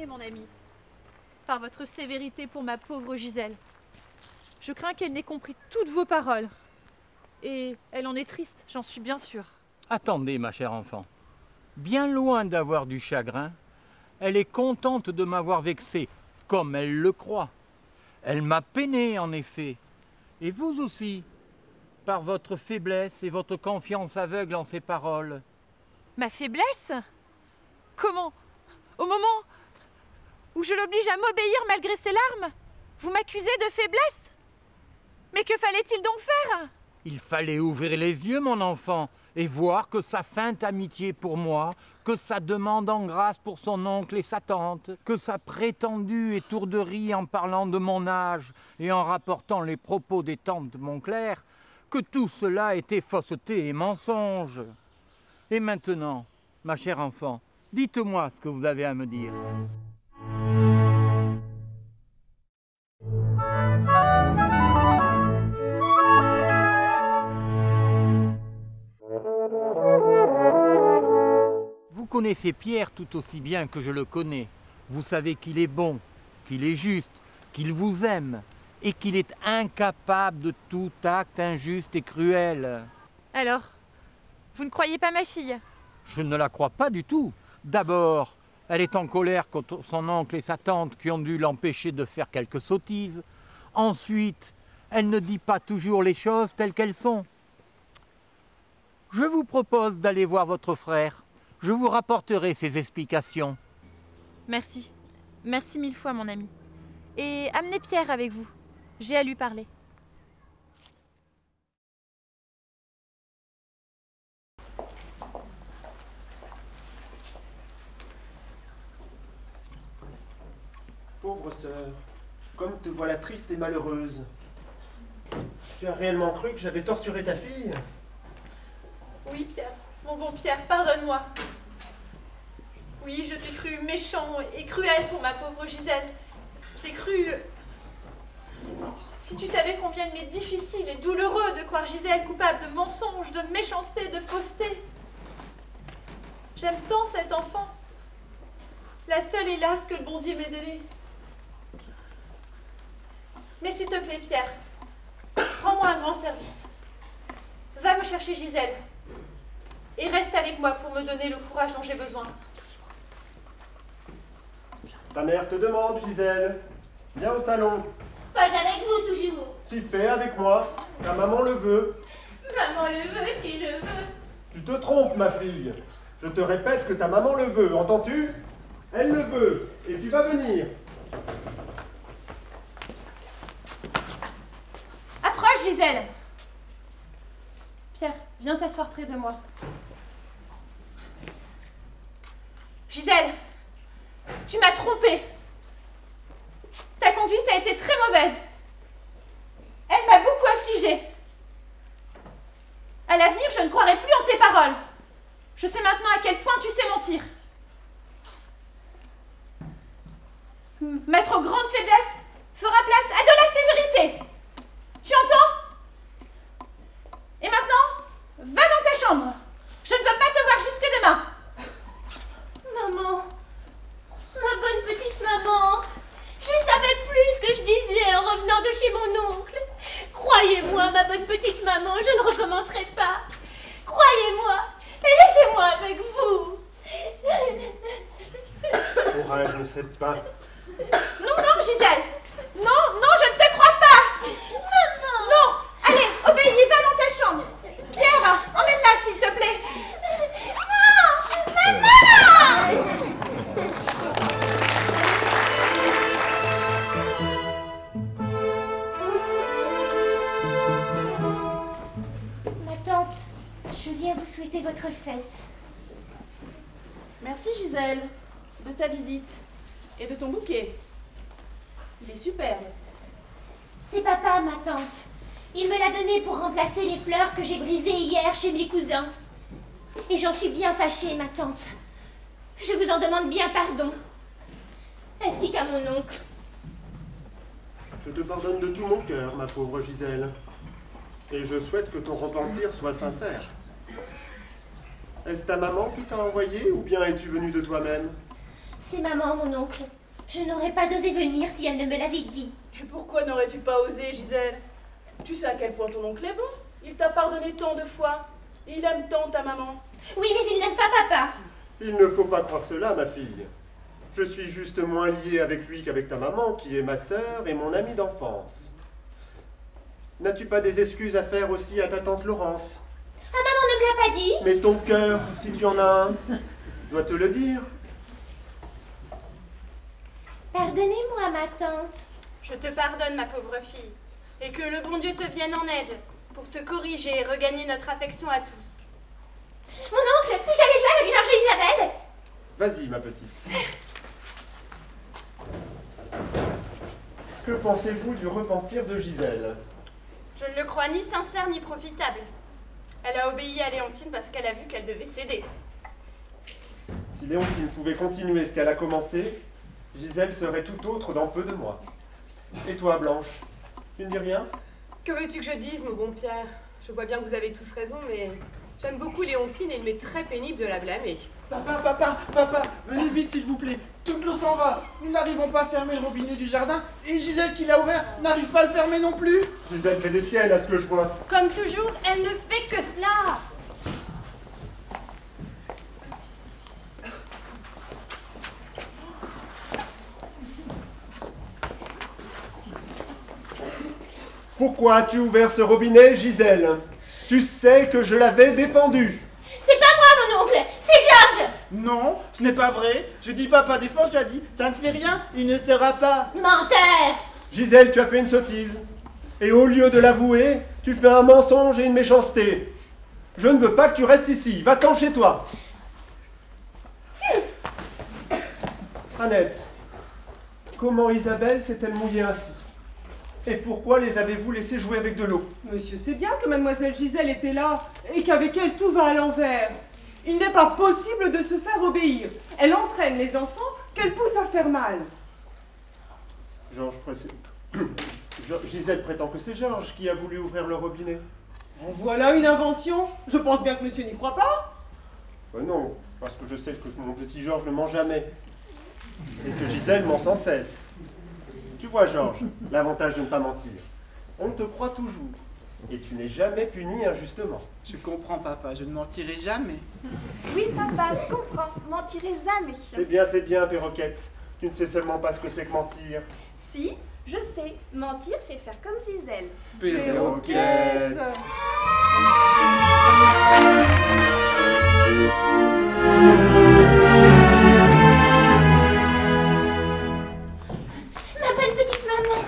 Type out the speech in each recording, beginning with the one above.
épargné, mon ami, par votre sévérité pour ma pauvre Gisèle. Je crains qu'elle n'ait compris toutes vos paroles. Et elle en est triste, j'en suis bien sûre. Attendez, ma chère enfant. Bien loin d'avoir du chagrin, elle est contente de m'avoir vexé, comme elle le croit. Elle m'a peiné, en effet. Et vous aussi, par votre faiblesse et votre confiance aveugle en ses paroles. Ma faiblesse? Comment? Au moment où je l'oblige à m'obéir malgré ses larmes, vous m'accusez de faiblesse? Mais que fallait-il donc faire? Il fallait ouvrir les yeux, mon enfant, et voir que sa feinte amitié pour moi, que sa demande en grâce pour son oncle et sa tante, que sa prétendue étourderie en parlant de mon âge et en rapportant les propos des tantes de Montclair, que tout cela était fausseté et mensonge. Et maintenant, ma chère enfant, dites-moi ce que vous avez à me dire. Vous connaissez Pierre tout aussi bien que je le connais. Vous savez qu'il est bon, qu'il est juste, qu'il vous aime et qu'il est incapable de tout acte injuste et cruel. Alors, vous ne croyez pas ma fille? Je ne la crois pas du tout. D'abord, elle est en colère contre son oncle et sa tante qui ont dû l'empêcher de faire quelques sottises. Ensuite, elle ne dit pas toujours les choses telles qu'elles sont. Je vous propose d'aller voir votre frère. Je vous rapporterai ses explications. Merci. Merci mille fois, mon ami. Et amenez Pierre avec vous. J'ai à lui parler. Pauvre sœur, comme te voilà triste et malheureuse. Tu as réellement cru que j'avais torturé ta fille? Oui, Pierre. Mon bon Pierre, pardonne-moi. Oui, je t'ai cru méchant et cruel pour ma pauvre Gisèle. J'ai cru... Si tu savais combien il m'est difficile et douloureux de croire Gisèle coupable de mensonges, de méchanceté, de fausseté. J'aime tant cet enfant. La seule, hélas, que le bon Dieu m'ait donnée. Mais s'il te plaît, Pierre, rends-moi un grand service. Va me chercher Gisèle. Et reste avec moi pour me donner le courage dont j'ai besoin. Ta mère te demande, Gisèle. Viens au salon. Pas avec vous toujours. Super, avec moi. Ta maman le veut. Maman le veut si je veux. Tu te trompes, ma fille. Je te répète que ta maman le veut, entends-tu? Elle le veut, et tu vas venir. Approche, Gisèle. Pierre, viens t'asseoir près de moi. Gisèle, tu m'as trompée. Ta conduite a été très mauvaise. Elle m'a beaucoup affligée. À l'avenir, je ne croirai plus en tes paroles. Je sais maintenant à quel point tu sais mentir. Ma trop grande faiblesse fera place à de la sévérité. Tu entends? Et maintenant, va dans ta chambre. Je ne veux pas te voir jusque demain. Maman, ma bonne petite maman, je savais plus ce que je disais en revenant de chez mon oncle. Croyez-moi, ma bonne petite maman, je ne recommencerai pas. Croyez-moi, et laissez-moi avec vous. Courage, ne cède pas. Non, non, Gisèle. Non, non, je ne te crois pas. Maman. Non, allez, obéis, va dans ta chambre. Pierre, emmène-la, s'il te plaît. Non, maman. Ma tante, je viens vous souhaiter votre fête. Merci Gisèle, de ta visite et de ton bouquet. Il est superbe. C'est papa, ma tante. Il me l'a donné pour remplacer les fleurs que j'ai brisées hier chez mes cousins. Et j'en suis bien fâchée, ma tante. Je vous en demande bien pardon. Ainsi qu'à mon oncle. Je te pardonne de tout mon cœur, ma pauvre Gisèle. Et je souhaite que ton repentir soit sincère. Est-ce ta maman qui t'a envoyé ou bien es-tu venue de toi-même? C'est maman, mon oncle. Je n'aurais pas osé venir si elle ne me l'avait dit. Et pourquoi n'aurais-tu pas osé, Gisèle? Tu sais à quel point ton oncle est bon. Il t'a pardonné tant de fois. Il aime tant ta maman. Oui, mais il n'aime pas papa. Il ne faut pas croire cela, ma fille. Je suis juste moins lié avec lui qu'avec ta maman, qui est ma sœur et mon amie d'enfance. N'as-tu pas des excuses à faire aussi à ta tante Laurence? Ah, maman ne me l'a pas dit. Mais ton cœur, si tu en as un, doit te le dire. Pardonnez-moi, ma tante. Je te pardonne, ma pauvre fille, et que le bon Dieu te vienne en aide pour te corriger et regagner notre affection à tous. Mon oncle, j'allais jouer avec Georges et Isabelle. Vas-y, ma petite. Que pensez-vous du repentir de Gisèle? Je ne le crois ni sincère ni profitable. Elle a obéi à Léontine parce qu'elle a vu qu'elle devait céder. Si Léontine pouvait continuer ce qu'elle a commencé, Gisèle serait tout autre dans peu de mois. Et toi, Blanche, tu ne dis rien? Que veux-tu que je dise, mon bon Pierre? Je vois bien que vous avez tous raison, mais j'aime beaucoup Léontine et il m'est très pénible de la blâmer. Papa, venez vite s'il vous plaît. Toute l'eau s'en va. Nous n'arrivons pas à fermer le robinet du jardin et Gisèle qui l'a ouvert n'arrive pas à le fermer non plus. Gisèle fait des siennes à ce que je vois. Comme toujours, elle ne fait que cela. Pourquoi as-tu ouvert ce robinet, Gisèle? Tu sais que je l'avais défendu. C'est pas moi, mon oncle, c'est Georges. Non, ce n'est pas vrai. Je dis papa défend, tu as dit. Ça ne fait rien, il ne sera pas. Menteur. Gisèle, tu as fait une sottise. Et au lieu de l'avouer, tu fais un mensonge et une méchanceté. Je ne veux pas que tu restes ici. Va-t'en chez toi. Annette, comment Isabelle s'est-elle mouillée ainsi? Et pourquoi les avez-vous laissés jouer avec de l'eau? Monsieur sait bien que mademoiselle Gisèle était là et qu'avec elle tout va à l'envers. Il n'est pas possible de se faire obéir. Elle entraîne les enfants qu'elle pousse à faire mal. Gisèle prétend que c'est Georges qui a voulu ouvrir le robinet. En voilà une invention. Je pense bien que monsieur n'y croit pas. Non, parce que je sais que mon petit Georges ne ment jamais. Et que Gisèle ment sans cesse. Tu vois, Georges, l'avantage de ne pas mentir. On te croit toujours. Et tu n'es jamais puni injustement. Je comprends, papa, je ne mentirai jamais. Oui, papa, je comprends. Mentirez jamais. C'est bien, Perroquette. Tu ne sais seulement pas ce que c'est que mentir. Si, je sais. Mentir, c'est faire comme Gisèle. Perroquette. Ma bonne petite maman.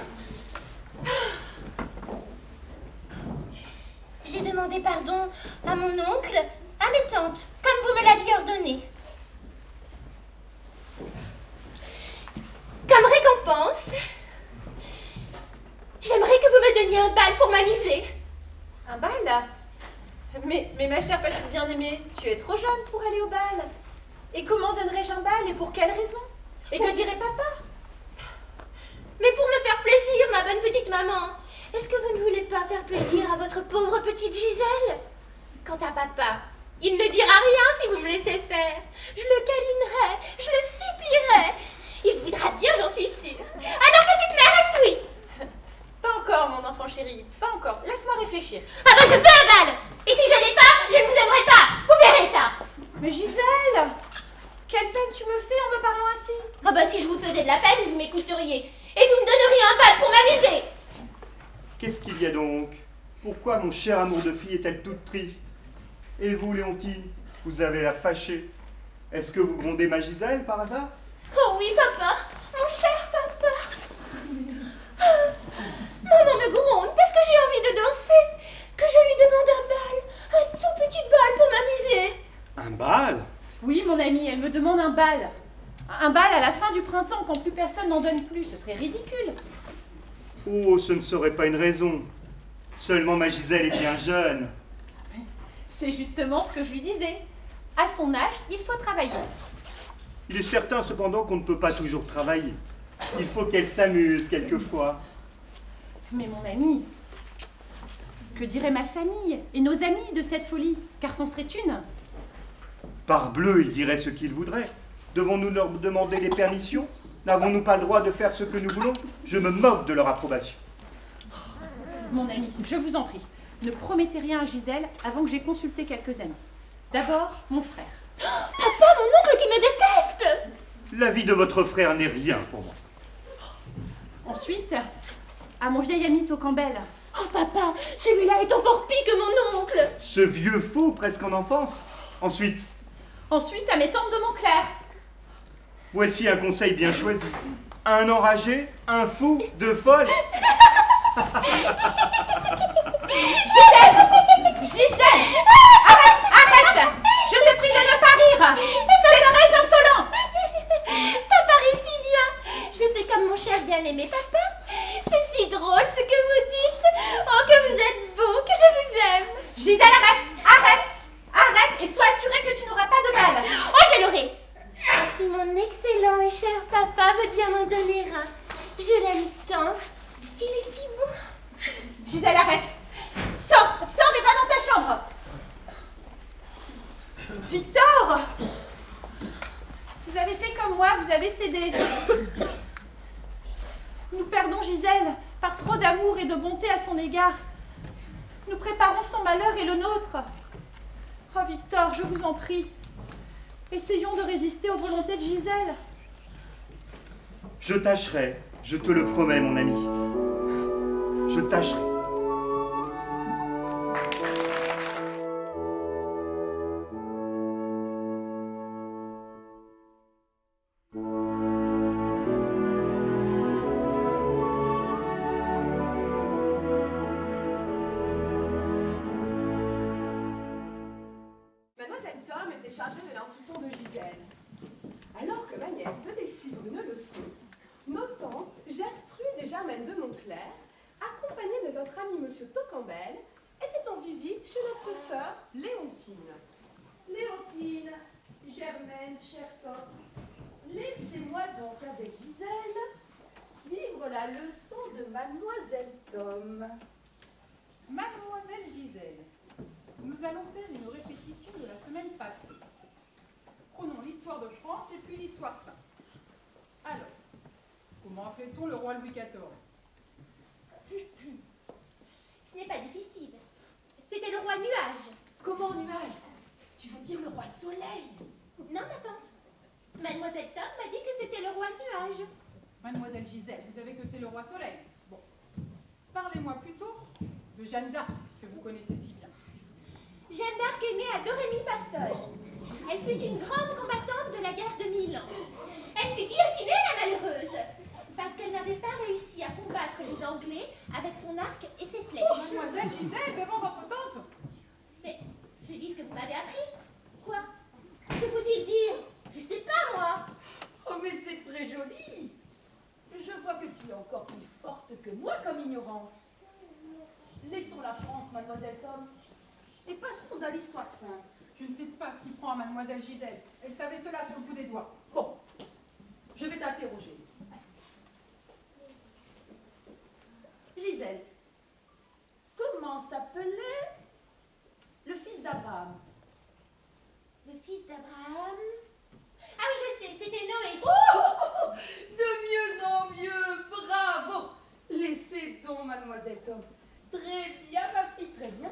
J'ai demandé pardon à mon oncle, à mes tantes, comme vous me l'aviez ordonné. Comme récompense, j'aimerais que vous me donniez un bal pour m'amuser. Un bal? Mais ma chère petite bien-aimée, tu es trop jeune pour aller au bal. Et comment donnerais-je un bal et pour quelle raison? Et que dirait papa? Mais pour me faire plaisir, ma bonne petite maman. Est-ce que vous ne voulez pas faire plaisir à votre pauvre petite Gisèle? Quant à papa, il ne dira rien si vous me laissez faire. Je le câlinerai, je le supplierai. Il voudra bien, j'en suis sûre. Alors, petite mère, oui. Pas encore, mon enfant chéri, pas encore. Laisse-moi réfléchir. Ah ben, je veux un bal. Et si je n'ai pas, je ne vous aimerai pas. Vous verrez ça. Mais Gisèle, quelle peine tu me fais en me parlant ainsi. Ah ben, si je vous faisais de la peine, vous m'écouteriez. Et vous me donneriez un bal pour m'amuser. Qu'est-ce qu'il y a donc? Pourquoi mon cher amour de fille est-elle toute triste? Et vous, Léontine, vous avez l'air fâchée. Est-ce que vous grondez ma Gisèle par hasard? Oh oui, papa, mon cher papa. Maman me gronde parce que j'ai envie de danser, que je lui demande un bal, un tout petit bal pour m'amuser. Un bal? Oui, mon amie, elle me demande un bal. Un bal à la fin du printemps quand plus personne n'en donne plus. Ce serait ridicule. Oh, ce ne serait pas une raison. Seulement ma Gisèle est bien jeune. C'est justement ce que je lui disais. À son âge, il faut travailler. Il est certain cependant qu'on ne peut pas toujours travailler. Il faut qu'elle s'amuse quelquefois. Mais mon ami, que dirait ma famille et nos amis de cette folie? Car c'en serait une. Parbleu, il dirait ce qu'il voudrait. Devons-nous leur demander les permissions? N'avons-nous pas le droit de faire ce que nous voulons? Je me moque de leur approbation. Mon ami, je vous en prie, ne promettez rien à Gisèle avant que j'ai consulté quelques amis. D'abord, mon frère. Papa, mon oncle qui me déteste! La vie de votre frère n'est rien pour moi. Ensuite, à mon vieil ami Tocambel. Oh papa, celui-là est encore pire que mon oncle! Ce vieux fou presque en enfance. Ensuite, à mes tantes de Montclair. voici un conseil bien choisi. Un enragé, un fou, deux folles. Gisèle! Arrête! Je te prie de ne pas rire! C'est très insolent! Papa rit si bien! Je fais comme mon cher bien-aimé papa. C'est si drôle ce que vous dites. Oh, que vous êtes beau, que je vous aime. Gisèle, arrête! Et sois assurée que tu n'auras pas de mal. Oh, je l'aurai! Si mon excellent et cher papa veut bien m'en donner un. Je l'aime tant. Il est si bon. Gisèle, arrête! Sors et va dans ta chambre! Victor! Vous avez fait comme moi, vous avez cédé. Nous perdons Gisèle par trop d'amour et de bonté à son égard. Nous préparons son malheur et le nôtre. Oh Victor, je vous en prie, essayons de résister aux volontés de Gisèle. Je tâcherai, je te le promets, mon ami. Je tâcherai. Mademoiselle Tom était chargée de l'instruction de Gisèle. Alors que ma nièce devait suivre une leçon, nos tantes Gertrude et Germaine de Montclair, accompagnées de notre ami Monsieur Tocambel, étaient en visite chez notre sœur Léontine. Léontine, Germaine, chère Tom, laissez-moi donc avec Gisèle suivre la leçon de Mademoiselle Tom. Mademoiselle Gisèle, nous allons faire une répétition de la semaine passée. Prenons l'histoire de France et puis l'histoire sainte. Alors, comment appelait-on le roi Louis XIV? Ce n'est pas difficile. C'était le roi nuage. Comment nuage? Tu veux dire le roi soleil? Non, ma tante. Mademoiselle Tom m'a dit que c'était le roi nuage. Mademoiselle Gisèle, vous savez que c'est le roi soleil. Bon, parlez-moi plutôt de Jeanne d'Arc, que vous connaissez si bien. Jeanne d'Arc est née à Dorémy-Fassol. Elle fut une grande combattante de la guerre de 1000 ans. Elle fut guillotinée, la malheureuse, parce qu'elle n'avait pas réussi à combattre les Anglais avec son arc et ses flèches. Mademoiselle Gisèle, devant votre tante! Mais je dis ce que vous m'avez appris. Quoi? Que faut-il dire? Je sais pas, moi. Oh, mais c'est très joli. Je vois que tu es encore plus forte que moi comme ignorance. Laissons la France, Mademoiselle Tom, et passons à l'histoire sainte. Je ne sais pas ce qui prend à Mademoiselle Gisèle. Elle savait cela sur le bout des doigts. Bon, je vais t'interroger. Gisèle, comment s'appelait le fils d'Abraham? Le fils d'Abraham? Ah oui, je sais, c'était Noé. Oh, de mieux en mieux, bravo. Laissez donc, Mademoiselle Tom. Très bien, ma fille, très bien.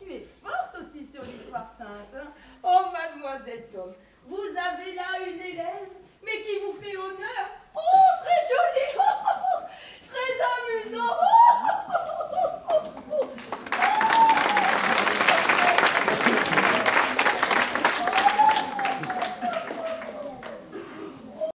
Tu es forte aussi sur l'histoire sainte. Hein? Oh, Mademoiselle Tom, vous avez là une élève, mais qui vous fait honneur.